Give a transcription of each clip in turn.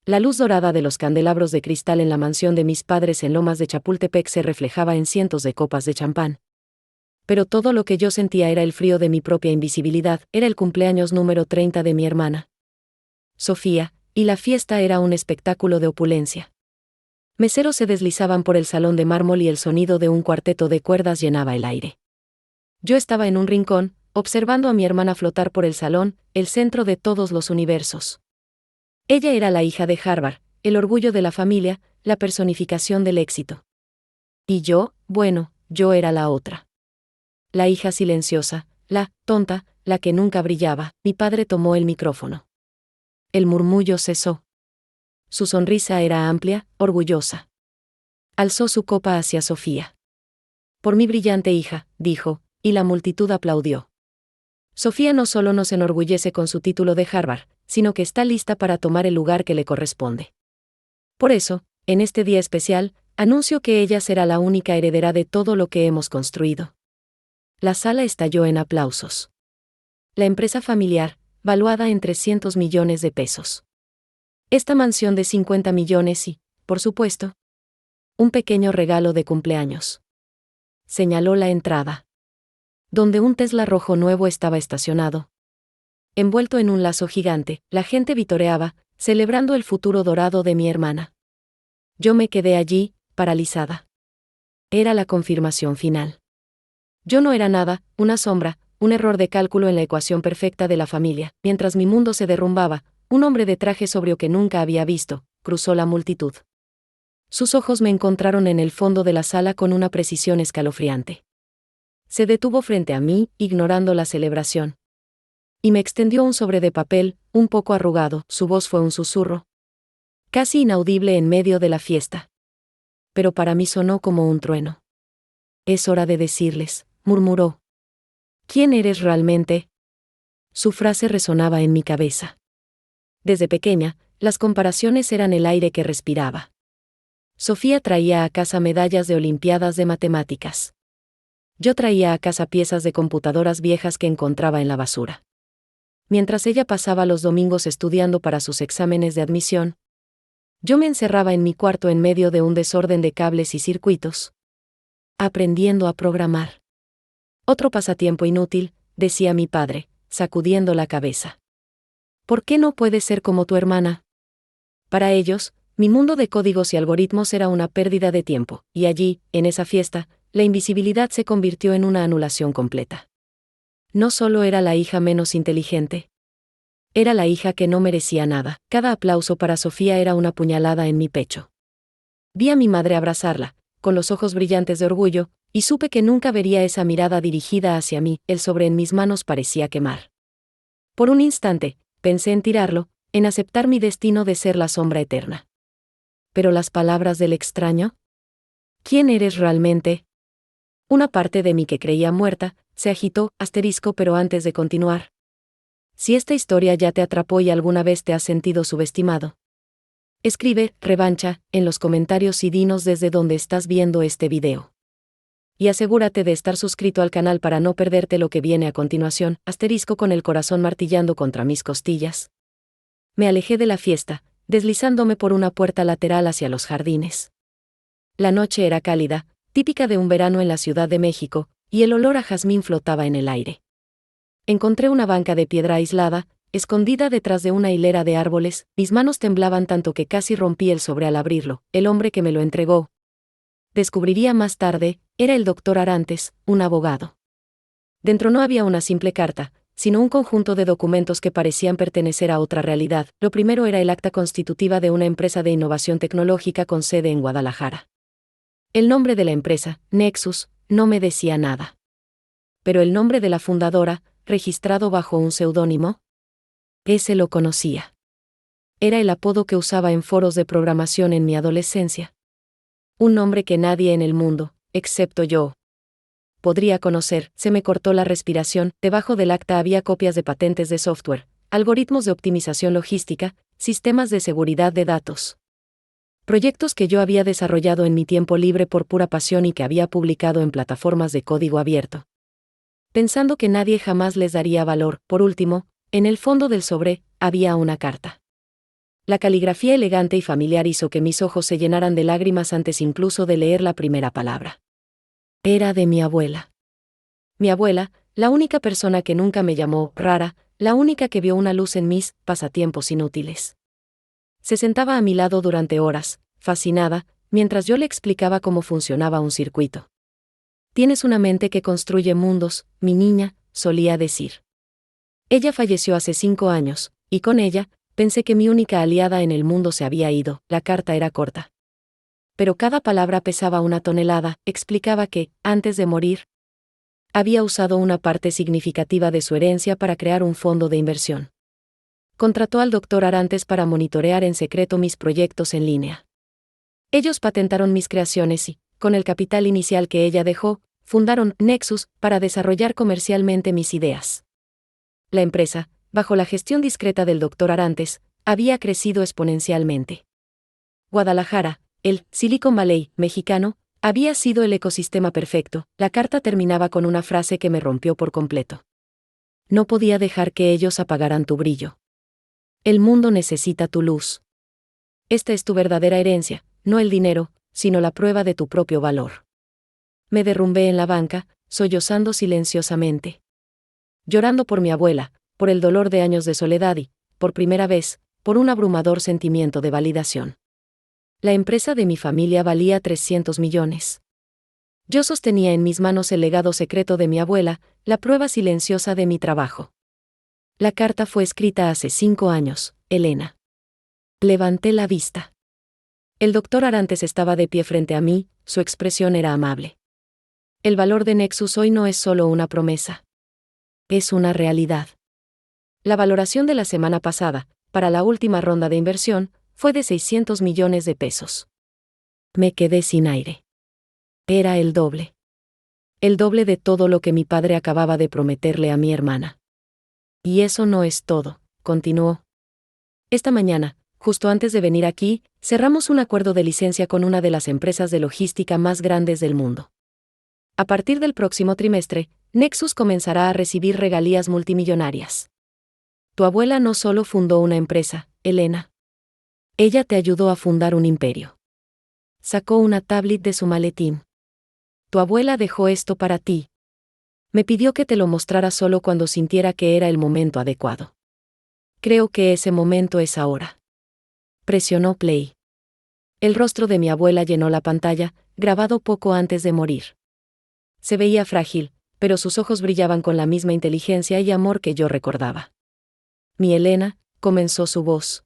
La luz dorada de los candelabros de cristal en la mansión de mis padres en Lomas de Chapultepec se reflejaba en cientos de copas de champán. Pero todo lo que yo sentía era el frío de mi propia invisibilidad, era el cumpleaños número 30 de mi hermana Sofía, y la fiesta era un espectáculo de opulencia. Meseros se deslizaban por el salón de mármol y el sonido de un cuarteto de cuerdas llenaba el aire. Yo estaba en un rincón, observando a mi hermana flotar por el salón, el centro de todos los universos. Ella era la hija de Harvard, el orgullo de la familia, la personificación del éxito. Y yo, bueno, yo era la otra. La hija silenciosa, la tonta, la que nunca brillaba. Mi padre tomó el micrófono. El murmullo cesó. Su sonrisa era amplia, orgullosa. Alzó su copa hacia Sofía. Por mi brillante hija, dijo, y la multitud aplaudió. Sofía no solo nos enorgullece con su título de Harvard, sino que está lista para tomar el lugar que le corresponde. Por eso, en este día especial, anuncio que ella será la única heredera de todo lo que hemos construido. La sala estalló en aplausos. La empresa familiar, valuada en 300 millones de pesos. Esta mansión de 50 millones y, por supuesto, un pequeño regalo de cumpleaños. Señaló la entrada, donde un Tesla rojo nuevo estaba estacionado. Envuelto en un lazo gigante, la gente vitoreaba, celebrando el futuro dorado de mi hermana. Yo me quedé allí, paralizada. Era la confirmación final. Yo no era nada, una sombra, un error de cálculo en la ecuación perfecta de la familia. Mientras mi mundo se derrumbaba, un hombre de traje sobrio que nunca había visto, cruzó la multitud. Sus ojos me encontraron en el fondo de la sala con una precisión escalofriante. Se detuvo frente a mí, ignorando la celebración. Y me extendió un sobre de papel, un poco arrugado. Su voz fue un susurro, casi inaudible en medio de la fiesta. Pero para mí sonó como un trueno. Es hora de decirles, murmuró. ¿Quién eres realmente? Su frase resonaba en mi cabeza. Desde pequeña, las comparaciones eran el aire que respiraba. Sofía traía a casa medallas de olimpiadas de matemáticas. Yo traía a casa piezas de computadoras viejas que encontraba en la basura. Mientras ella pasaba los domingos estudiando para sus exámenes de admisión, yo me encerraba en mi cuarto en medio de un desorden de cables y circuitos, aprendiendo a programar. Otro pasatiempo inútil, decía mi padre, sacudiendo la cabeza. ¿Por qué no puedes ser como tu hermana? Para ellos, mi mundo de códigos y algoritmos era una pérdida de tiempo, y allí, en esa fiesta, la invisibilidad se convirtió en una anulación completa. No solo era la hija menos inteligente. Era la hija que no merecía nada. Cada aplauso para Sofía era una puñalada en mi pecho. Vi a mi madre abrazarla, con los ojos brillantes de orgullo, y supe que nunca vería esa mirada dirigida hacia mí. El sobre en mis manos parecía quemar. Por un instante, pensé en tirarlo, en aceptar mi destino de ser la sombra eterna. Pero las palabras del extraño. ¿Quién eres realmente? Una parte de mí que creía muerta, se agitó, pero antes de continuar. Si esta historia ya te atrapó y alguna vez te has sentido subestimado, escribe, revancha, en los comentarios y dinos desde dónde estás viendo este video. Y asegúrate de estar suscrito al canal para no perderte lo que viene a continuación, con el corazón martillando contra mis costillas. Me alejé de la fiesta, deslizándome por una puerta lateral hacia los jardines. La noche era cálida, típica de un verano en la Ciudad de México, y el olor a jazmín flotaba en el aire. Encontré una banca de piedra aislada, escondida detrás de una hilera de árboles. Mis manos temblaban tanto que casi rompí el sobre al abrirlo. El hombre que me lo entregó, descubriría más tarde, era el doctor Arantes, un abogado. Dentro no había una simple carta, sino un conjunto de documentos que parecían pertenecer a otra realidad. Lo primero era el acta constitutiva de una empresa de innovación tecnológica con sede en Guadalajara. El nombre de la empresa, Nexus, no me decía nada. Pero el nombre de la fundadora, registrado bajo un seudónimo, ese lo conocía. Era el apodo que usaba en foros de programación en mi adolescencia. Un nombre que nadie en el mundo, excepto yo, podría conocer. Se me cortó la respiración. Debajo del acta había copias de patentes de software, algoritmos de optimización logística, sistemas de seguridad de datos. Proyectos que yo había desarrollado en mi tiempo libre por pura pasión y que había publicado en plataformas de código abierto, pensando que nadie jamás les daría valor. Por último, en el fondo del sobre, había una carta. La caligrafía elegante y familiar hizo que mis ojos se llenaran de lágrimas antes incluso de leer la primera palabra. Era de mi abuela. Mi abuela, la única persona que nunca me llamó rara, la única que vio una luz en mis pasatiempos inútiles. Se sentaba a mi lado durante horas, fascinada, mientras yo le explicaba cómo funcionaba un circuito. Tienes una mente que construye mundos, mi niña, solía decir. Ella falleció hace 5 años, y con ella, pensé que mi única aliada en el mundo se había ido. La carta era corta. Pero cada palabra pesaba una tonelada. Explicaba que, antes de morir, había usado una parte significativa de su herencia para crear un fondo de inversión. Contrató al doctor Arantes para monitorear en secreto mis proyectos en línea. Ellos patentaron mis creaciones y, con el capital inicial que ella dejó, fundaron Nexus para desarrollar comercialmente mis ideas. La empresa, bajo la gestión discreta del doctor Arantes, había crecido exponencialmente. Guadalajara, el Silicon Valley mexicano, había sido el ecosistema perfecto. La carta terminaba con una frase que me rompió por completo. No podía dejar que ellos apagaran tu brillo. El mundo necesita tu luz. Esta es tu verdadera herencia, no el dinero, sino la prueba de tu propio valor. Me derrumbé en la banca, sollozando silenciosamente. Llorando por mi abuela, por el dolor de años de soledad y, por primera vez, por un abrumador sentimiento de validación. La empresa de mi familia valía 300 millones. Yo sostenía en mis manos el legado secreto de mi abuela, la prueba silenciosa de mi trabajo. La carta fue escrita hace 5 años, Elena. Levanté la vista. El doctor Arantes estaba de pie frente a mí, su expresión era amable. El valor de Nexus hoy no es solo una promesa. Es una realidad. La valoración de la semana pasada, para la última ronda de inversión, fue de 600 millones de pesos. Me quedé sin aire. Era el doble. El doble de todo lo que mi padre acababa de prometerle a mi hermana. Y eso no es todo, continuó. Esta mañana, justo antes de venir aquí, cerramos un acuerdo de licencia con una de las empresas de logística más grandes del mundo. A partir del próximo trimestre, Nexus comenzará a recibir regalías multimillonarias. Tu abuela no solo fundó una empresa, Elena. Ella te ayudó a fundar un imperio. Sacó una tablet de su maletín. Tu abuela dejó esto para ti. Me pidió que te lo mostrara solo cuando sintiera que era el momento adecuado. Creo que ese momento es ahora. Presionó play. El rostro de mi abuela llenó la pantalla, grabado poco antes de morir. Se veía frágil, pero sus ojos brillaban con la misma inteligencia y amor que yo recordaba. Mi Elena, comenzó su voz.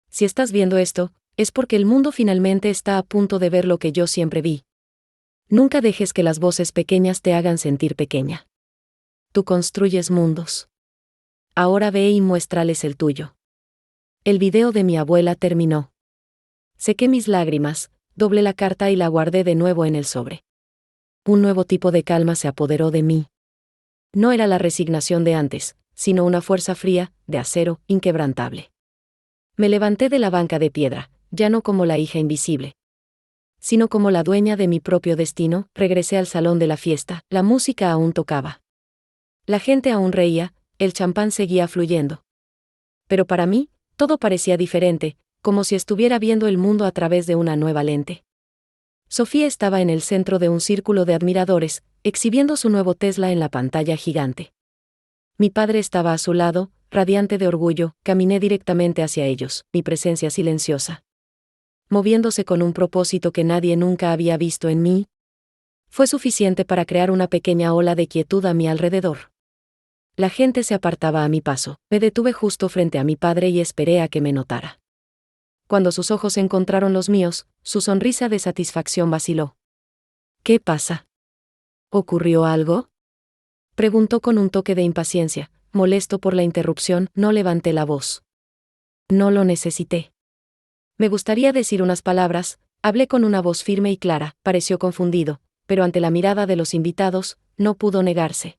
Si estás viendo esto, es porque el mundo finalmente está a punto de ver lo que yo siempre vi. Nunca dejes que las voces pequeñas te hagan sentir pequeña. Tú construyes mundos. Ahora ve y muéstrales el tuyo. El video de mi abuela terminó. Sequé mis lágrimas, doblé la carta y la guardé de nuevo en el sobre. Un nuevo tipo de calma se apoderó de mí. No era la resignación de antes, sino una fuerza fría, de acero, inquebrantable. Me levanté de la banca de piedra, ya no como la hija invisible, sino como la dueña de mi propio destino. Regresé al salón de la fiesta, la música aún tocaba. La gente aún reía, el champán seguía fluyendo. Pero para mí, todo parecía diferente, como si estuviera viendo el mundo a través de una nueva lente. Sofía estaba en el centro de un círculo de admiradores, exhibiendo su nuevo Tesla en la pantalla gigante. Mi padre estaba a su lado, radiante de orgullo. Caminé directamente hacia ellos, mi presencia silenciosa. Moviéndose con un propósito que nadie nunca había visto en mí. Fue suficiente para crear una pequeña ola de quietud a mi alrededor. La gente se apartaba a mi paso. Me detuve justo frente a mi padre y esperé a que me notara. Cuando sus ojos encontraron los míos, su sonrisa de satisfacción vaciló. ¿Qué pasa? ¿Ocurrió algo? Preguntó con un toque de impaciencia, molesto por la interrupción. No levanté la voz. No lo necesité. Me gustaría decir unas palabras, hablé con una voz firme y clara. Pareció confundido, pero ante la mirada de los invitados, no pudo negarse.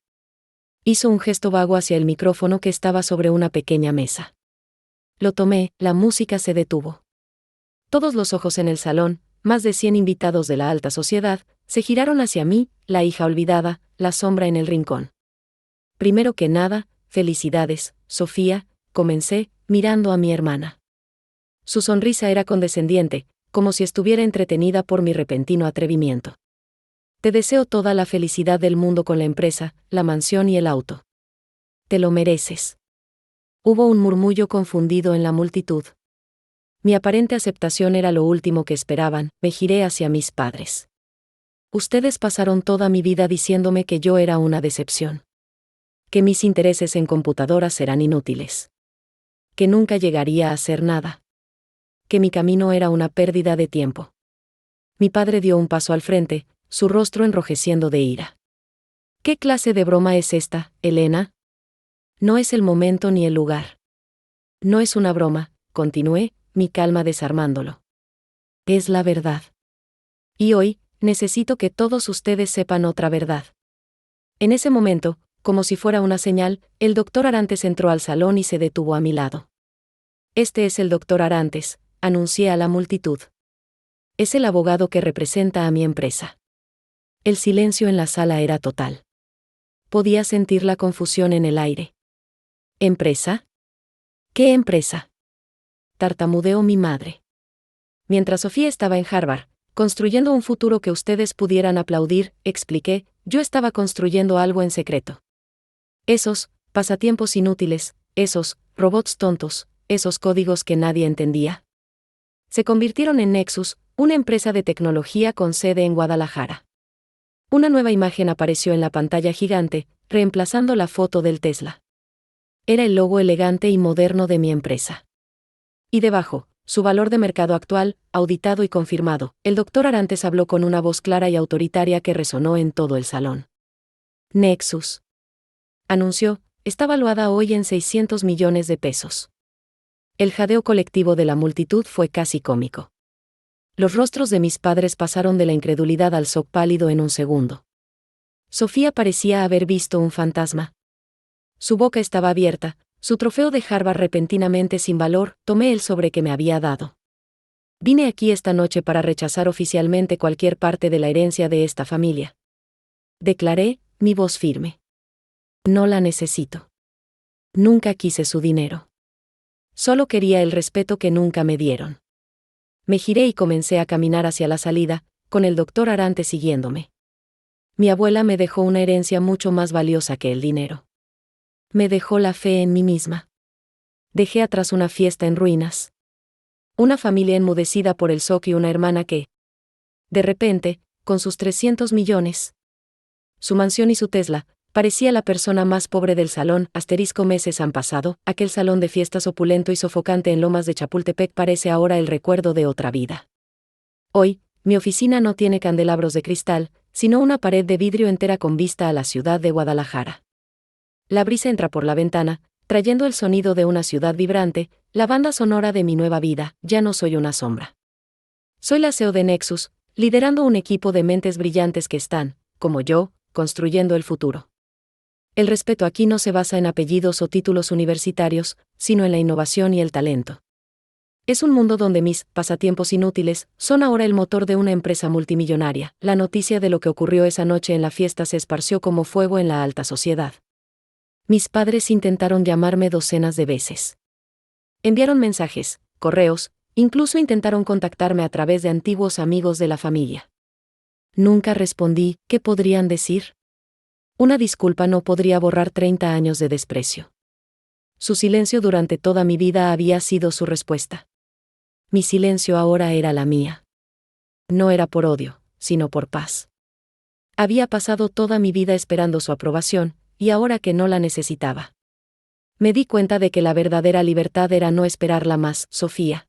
Hizo un gesto vago hacia el micrófono que estaba sobre una pequeña mesa. Lo tomé, la música se detuvo. Todos los ojos en el salón, más de 100 invitados de la alta sociedad, se giraron hacia mí, la hija olvidada, la sombra en el rincón. Primero que nada, felicidades, Sofía, comencé, mirando a mi hermana. Su sonrisa era condescendiente, como si estuviera entretenida por mi repentino atrevimiento. Te deseo toda la felicidad del mundo con la empresa, la mansión y el auto. Te lo mereces. Hubo un murmullo confundido en la multitud. Mi aparente aceptación era lo último que esperaban. Me giré hacia mis padres. Ustedes pasaron toda mi vida diciéndome que yo era una decepción. Que mis intereses en computadoras eran inútiles. Que nunca llegaría a hacer nada. Que mi camino era una pérdida de tiempo. Mi padre dio un paso al frente, su rostro enrojeciendo de ira. ¿Qué clase de broma es esta, Elena? No es el momento ni el lugar. No es una broma, continué, mi calma desarmándolo. Es la verdad. Y hoy, necesito que todos ustedes sepan otra verdad. En ese momento, como si fuera una señal, el doctor Arantes entró al salón y se detuvo a mi lado. Este es el doctor Arantes, anuncié a la multitud. Es el abogado que representa a mi empresa. El silencio en la sala era total. Podía sentir la confusión en el aire. ¿Empresa? ¿Qué empresa? Tartamudeó mi madre. Mientras Sofía estaba en Harvard, construyendo un futuro que ustedes pudieran aplaudir, expliqué, yo estaba construyendo algo en secreto. Esos pasatiempos inútiles, esos robots tontos, esos códigos que nadie entendía, se convirtieron en Nexus, una empresa de tecnología con sede en Guadalajara. Una nueva imagen apareció en la pantalla gigante, reemplazando la foto del Tesla. Era el logo elegante y moderno de mi empresa. Y debajo, su valor de mercado actual, auditado y confirmado. El doctor Arantes habló con una voz clara y autoritaria que resonó en todo el salón. Nexus, anunció, está valuada hoy en 600 millones de pesos. El jadeo colectivo de la multitud fue casi cómico. Los rostros de mis padres pasaron de la incredulidad al shock pálido en un segundo. Sofía parecía haber visto un fantasma. Su boca estaba abierta, su trofeo de Harvard repentinamente sin valor. Tomé el sobre que me había dado. Vine aquí esta noche para rechazar oficialmente cualquier parte de la herencia de esta familia. Declaré, mi voz firme. No la necesito. Nunca quise su dinero. Solo quería el respeto que nunca me dieron. Me giré y comencé a caminar hacia la salida, con el doctor Arantes siguiéndome. Mi abuela me dejó una herencia mucho más valiosa que el dinero. Me dejó la fe en mí misma. Dejé atrás una fiesta en ruinas. Una familia enmudecida por el shock y una hermana que, de repente, con sus 300 millones, su mansión y su Tesla, parecía la persona más pobre del salón. Meses han pasado, aquel salón de fiestas opulento y sofocante en Lomas de Chapultepec parece ahora el recuerdo de otra vida. Hoy, mi oficina no tiene candelabros de cristal, sino una pared de vidrio entera con vista a la ciudad de Guadalajara. La brisa entra por la ventana, trayendo el sonido de una ciudad vibrante, la banda sonora de mi nueva vida. Ya no soy una sombra. Soy la CEO de Nexus, liderando un equipo de mentes brillantes que están, como yo, construyendo el futuro. El respeto aquí no se basa en apellidos o títulos universitarios, sino en la innovación y el talento. Es un mundo donde mis pasatiempos inútiles son ahora el motor de una empresa multimillonaria. La noticia de lo que ocurrió esa noche en la fiesta se esparció como fuego en la alta sociedad. Mis padres intentaron llamarme docenas de veces. Enviaron mensajes, correos, incluso intentaron contactarme a través de antiguos amigos de la familia. Nunca respondí. ¿Qué podrían decir? Una disculpa no podría borrar 30 años de desprecio. Su silencio durante toda mi vida había sido su respuesta. Mi silencio ahora era la mía. No era por odio, sino por paz. Había pasado toda mi vida esperando su aprobación, y ahora que no la necesitaba, me di cuenta de que la verdadera libertad era no esperarla más. Sofía,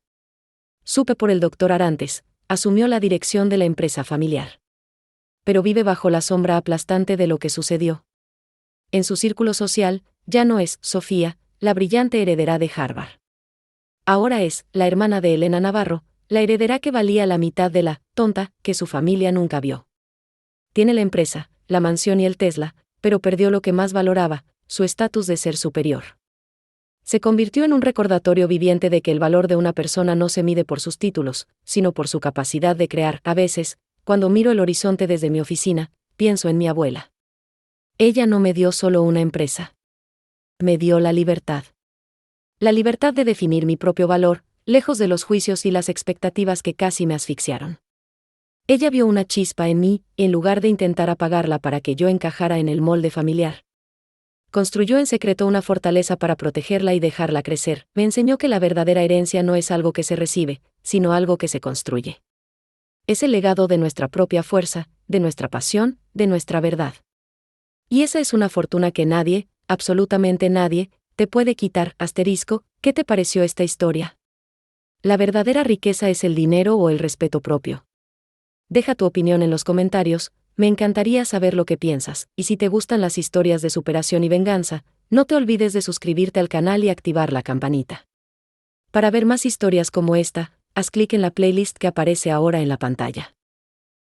supe por el doctor Arantes, asumió la dirección de la empresa familiar. Pero vive bajo la sombra aplastante de lo que sucedió. En su círculo social, ya no es Sofía, la brillante heredera de Harvard. Ahora es la hermana de Elena Navarro, la heredera que valía la mitad de la tonta que su familia nunca vio. Tiene la empresa, la mansión y el Tesla, pero perdió lo que más valoraba, su estatus de ser superior. Se convirtió en un recordatorio viviente de que el valor de una persona no se mide por sus títulos, sino por su capacidad de crear. A veces, cuando miro el horizonte desde mi oficina, pienso en mi abuela. Ella no me dio solo una empresa. Me dio la libertad. La libertad de definir mi propio valor, lejos de los juicios y las expectativas que casi me asfixiaron. Ella vio una chispa en mí, en lugar de intentar apagarla para que yo encajara en el molde familiar. Construyó en secreto una fortaleza para protegerla y dejarla crecer. Me enseñó que la verdadera herencia no es algo que se recibe, sino algo que se construye. Es el legado de nuestra propia fuerza, de nuestra pasión, de nuestra verdad. Y esa es una fortuna que nadie, absolutamente nadie, te puede quitar. ¿Qué te pareció esta historia? ¿La verdadera riqueza es el dinero o el respeto propio? Deja tu opinión en los comentarios, me encantaría saber lo que piensas, y si te gustan las historias de superación y venganza, no te olvides de suscribirte al canal y activar la campanita. Para ver más historias como esta, haz clic en la playlist que aparece ahora en la pantalla.